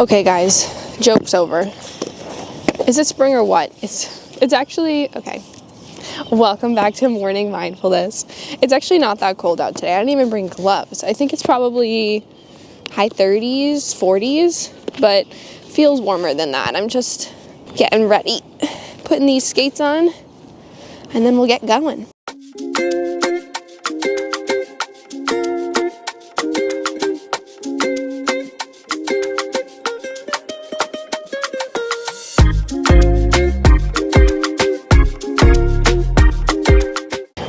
Okay guys, joke's over. Is it spring or what? It's actually, okay. Welcome back to Morning Mindfulness. It's actually not that cold out today. I didn't even bring gloves. I think it's probably high 30s, 40s, but feels warmer than that. I'm just getting ready, putting these skates on, and then we'll get going.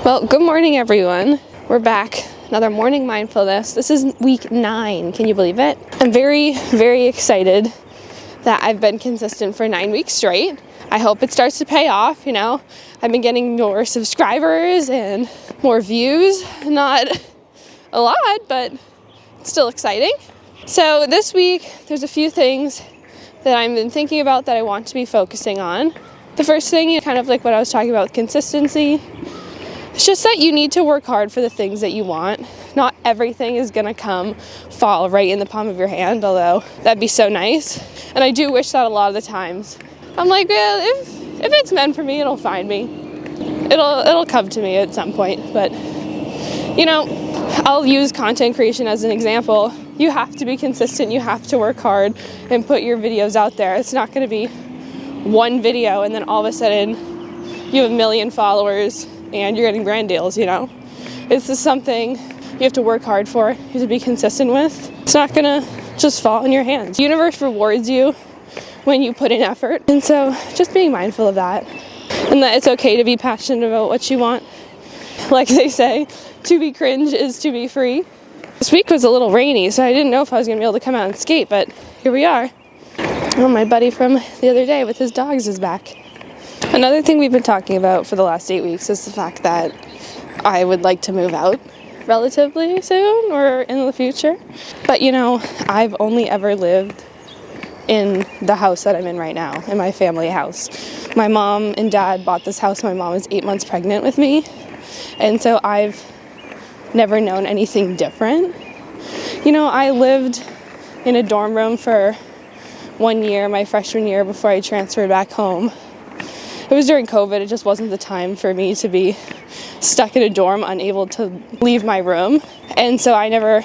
Well, good morning, everyone. We're back. Another morning mindfulness. This is week 9. Can you believe it? I'm very, very excited that I've been consistent for 9 weeks straight. I hope it starts to pay off. I've been getting more subscribers and more views. Not a lot, but it's still exciting. So this week, there's a few things that I've been thinking about that I want to be focusing on. The first thing, kind of like what I was talking about with consistency. It's just that you need to work hard for the things that you want. Not everything is going to fall right in the palm of your hand, although that'd be so nice. And I do wish that a lot of the times. I'm like, well, if it's meant for me, it'll find me. It'll come to me at some point. But, I'll use content creation as an example. You have to be consistent. You have to work hard and put your videos out there. It's not going to be one video and then all of a sudden you have 1 million followers and you're getting brand deals, It's just something you have to work hard for, you have to be consistent with. It's not gonna just fall in your hands. The universe rewards you when you put in effort. And so just being mindful of that. And that it's okay to be passionate about what you want. Like they say, to be cringe is to be free. This week was a little rainy, so I didn't know if I was gonna be able to come out and skate, but here we are. Oh, my buddy from the other day with his dogs is back. Another thing we've been talking about for the last 8 weeks is the fact that I would like to move out relatively soon or in the future. But I've only ever lived in the house that I'm in right now, in my family house. My mom and dad bought this house. My mom was 8 months pregnant with me. And so I've never known anything different. I lived in a dorm room for 1 year, my freshman year, before I transferred back home. It was during COVID. It just wasn't the time for me to be stuck in a dorm, unable to leave my room. And so I never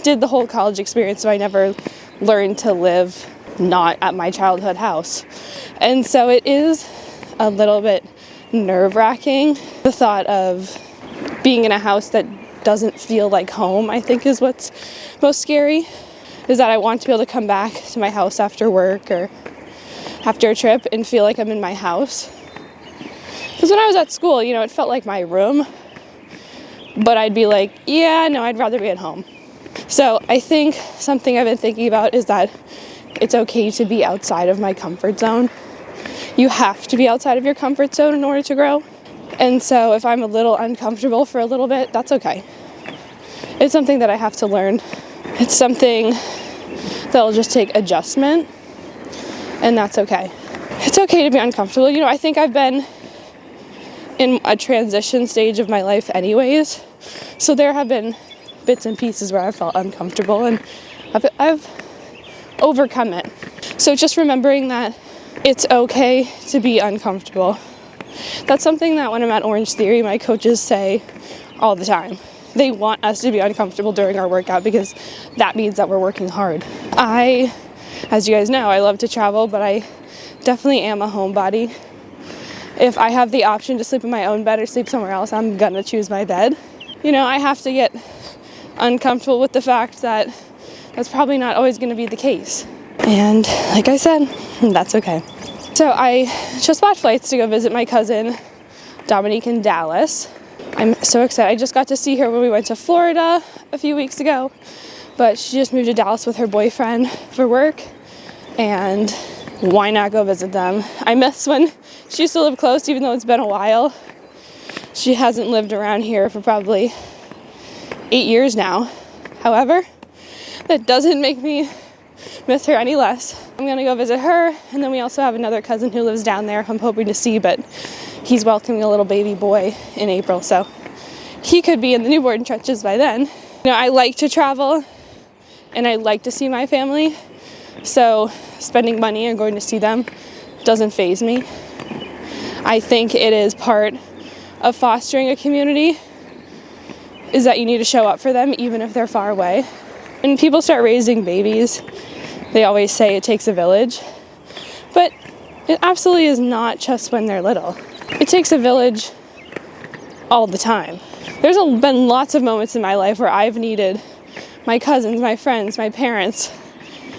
did the whole college experience, so I never learned to live not at my childhood house. And so it is a little bit nerve-wracking. The thought of being in a house that doesn't feel like home, I think, is what's most scary, is that I want to be able to come back to my house after work or after a trip and feel like I'm in my house. Because when I was at school, it felt like my room, but I'd be like, yeah, no, I'd rather be at home. So I think something I've been thinking about is that it's okay to be outside of my comfort zone. You have to be outside of your comfort zone in order to grow. And so if I'm a little uncomfortable for a little bit, that's okay. It's something that I have to learn. It's something that'll just take adjustment. And that's okay. It's okay to be uncomfortable. I think I've been in a transition stage of my life anyways. So there have been bits and pieces where I felt uncomfortable and I've overcome it. So just remembering that it's okay to be uncomfortable. That's something that when I'm at Orange Theory, my coaches say all the time. They want us to be uncomfortable during our workout because that means that we're working hard. As you guys know, I love to travel, but I definitely am a homebody. If I have the option to sleep in my own bed or sleep somewhere else, I'm gonna choose my bed. I have to get uncomfortable with the fact that that's probably not always gonna be the case. And like I said, that's okay. So I just bought flights to go visit my cousin, Dominique, in Dallas. I'm so excited. I just got to see her when we went to Florida a few weeks ago. But she just moved to Dallas with her boyfriend for work, and why not go visit them? I miss when she used to live close, even though it's been a while. She hasn't lived around here for probably 8 years now. However, that doesn't make me miss her any less. I'm gonna go visit her, and then we also have another cousin who lives down there I'm hoping to see, but he's welcoming a little baby boy in April, so he could be in the newborn trenches by then. I like to travel and I like to see my family, So spending money and going to see them doesn't faze me. I think it is part of fostering a community is that you need to show up for them even if they're far away. When people start raising babies, they always say it takes a village, but it absolutely is not just when they're little. It takes a village all the time. There's been lots of moments in my life where I've needed my cousins, my friends, my parents.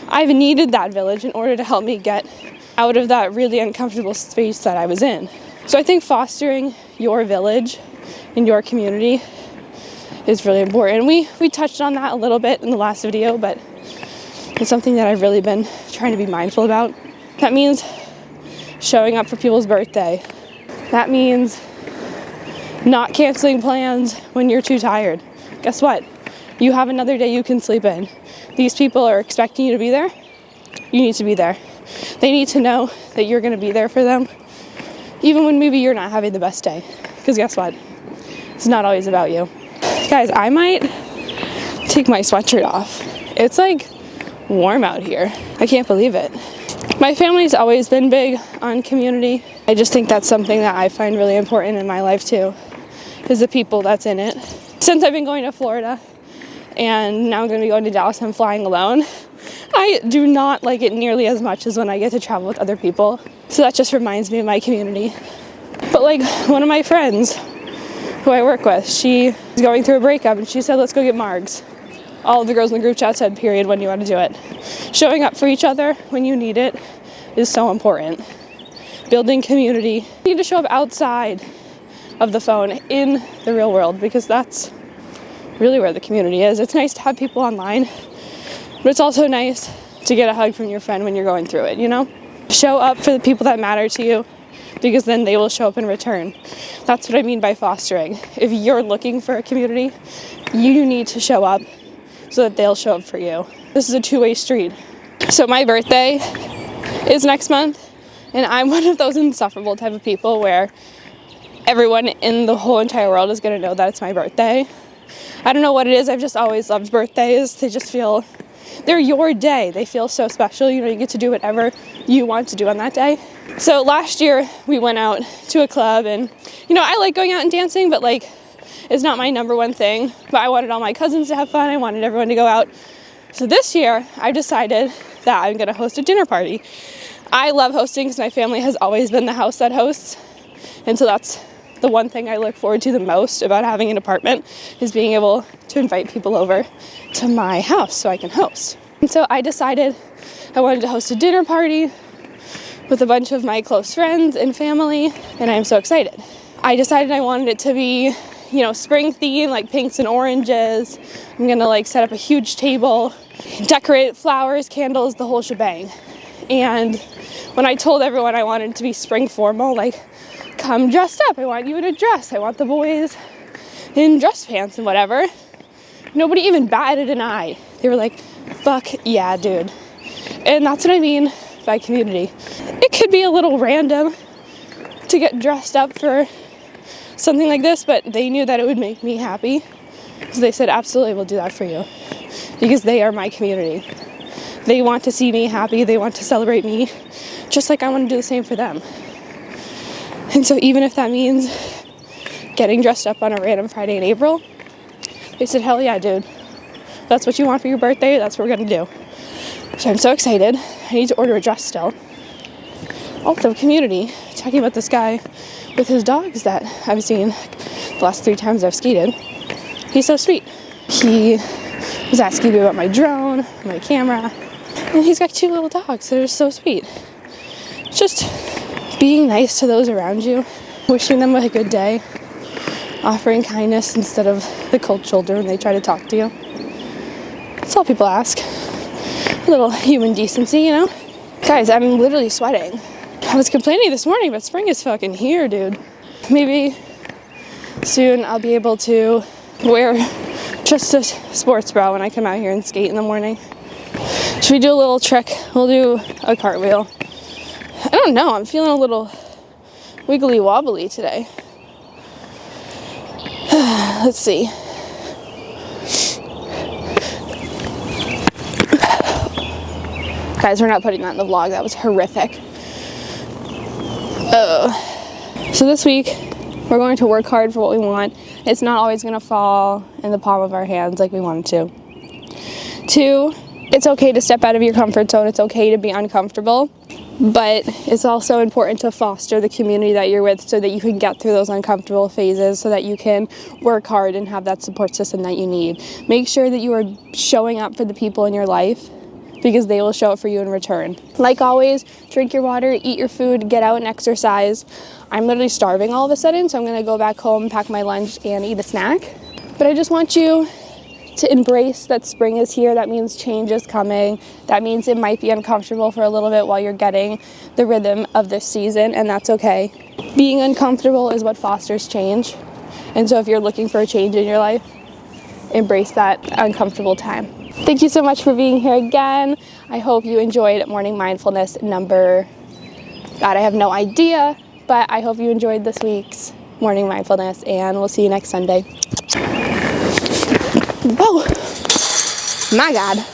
I've needed that village in order to help me get out of that really uncomfortable space that I was in. So I think fostering your village in your community is really important. We touched on that a little bit in the last video, but it's something that I've really been trying to be mindful about. That means showing up for people's birthday. That means not canceling plans when you're too tired. Guess what? You have another day you can sleep in. These people are expecting you to be there. You need to be there. They need to know that you're going to be there for them, even when maybe you're not having the best day. Because guess what? It's not always about you. Guys, I might take my sweatshirt off. It's like warm out here. I can't believe it. My family's always been big on community. I just think that's something that I find really important in my life too, is the people that's in it. Since I've been going to Florida and now I'm going to be going to Dallas, I'm flying alone. I do not like it nearly as much as when I get to travel with other people. So that just reminds me of my community. But like one of my friends who I work with, she is going through a breakup and she said, let's go get margs. All of the girls in the group chat said, period, when you want to do it. Showing up for each other when you need it is so important. Building community. You need to show up outside of the phone in the real world because that's really where the community is. It's nice to have people online, but it's also nice to get a hug from your friend when you're going through it, you know? Show up for the people that matter to you because then they will show up in return. That's what I mean by fostering. If you're looking for a community, you need to show up so that they'll show up for you. This is a two-way street. So my birthday is next month, and I'm one of those insufferable type of people where everyone in the whole entire world is going to know that it's my birthday. I don't know what it is. I've just always loved birthdays. They just feel, they're your day. They feel so special. You know, you get to do whatever you want to do on that day. So last year we went out to a club and, you know, I like going out and dancing, but like, it's not my number one thing. But I wanted all my cousins to have fun. I wanted everyone to go out. So this year I decided that I'm going to host a dinner party. I love hosting because my family has always been the house that hosts. And so that's the one thing I look forward to the most about having an apartment is being able to invite people over to my house so I can host. And so I decided I wanted to host a dinner party with a bunch of my close friends and family, and I'm so excited. I decided I wanted it to be, you know, spring themed, like pinks and oranges. I'm gonna like set up a huge table, decorate flowers, candles, the whole shebang. And when I told everyone I wanted it to be spring formal, like, come dressed up, I want you in a dress, I want the boys in dress pants and whatever. Nobody even batted an eye. They were like, fuck yeah, dude. And that's what I mean by community. It could be a little random to get dressed up for something like this, but they knew that it would make me happy. So they said, absolutely, we'll do that for you. Because they are my community. They want to see me happy. They want to celebrate me, just like I want to do the same for them. And so even if that means getting dressed up on a random Friday in April, they said, hell yeah, dude. That's what you want for your birthday. That's what we're going to do. So I'm so excited. I need to order a dress still. Also, community. Talking about this guy with his dogs that I've seen the last 3 times I've skated. He's so sweet. He was asking me about my drone, my camera, and he's got 2 little dogs that are so sweet. Just being nice to those around you, wishing them a good day, offering kindness instead of the cold shoulder when they try to talk to you. That's all people ask. A little human decency, you know? Guys, I'm literally sweating. I was complaining this morning, but spring is fucking here, dude. Maybe soon I'll be able to wear just a sports bra when I come out here and skate in the morning. Should we do a little trick? We'll do a cartwheel. I don't know, I'm feeling a little wiggly wobbly today. Let's see. Guys, we're not putting that in the vlog. That was horrific. So this week, we're going to work hard for what we want. It's not always going to fall in the palm of our hands like we want it to. 2, it's okay to step out of your comfort zone. It's okay to be uncomfortable. But it's also important to foster the community that you're with so that you can get through those uncomfortable phases, so that you can work hard and have that support system that you need. Make sure that you are showing up for the people in your life, because they will show up for you in return. Like always, drink your water, eat your food, get out and exercise. I'm literally starving all of a sudden, so I'm gonna go back home, pack my lunch, and eat a snack. But I just want you to embrace that spring is here. That means change is coming. That means it might be uncomfortable for a little bit while you're getting the rhythm of this season, and that's okay. Being uncomfortable is what fosters change. And so if you're looking for a change in your life, embrace that uncomfortable time. Thank you so much for being here again. I hope you enjoyed morning mindfulness number, God, I have no idea, but I hope you enjoyed this week's morning mindfulness, and we'll see you next Sunday. Whoa, my God.